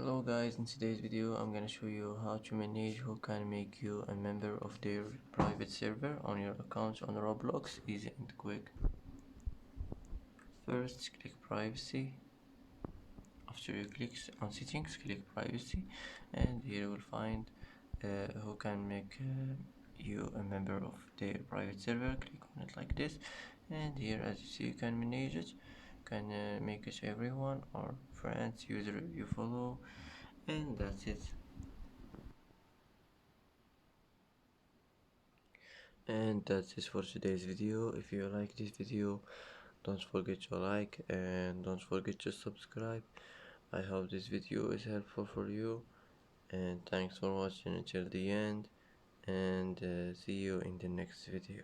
Hello guys, in today's video I'm gonna show you how to manage who can make you a member of their private server on your account on Roblox. Easy and quick. First click privacy. After you click on settings, click privacy, and here you will find who can make you a member of their private server. Click on it like this, and here as you see you can manage it. You can make it everyone or friends, user you follow, and that's it. And that's it for today's video. If you like this video, don't forget to like and don't forget to subscribe. I hope this video is helpful for you, and thanks for watching until the end, and see you in the next video.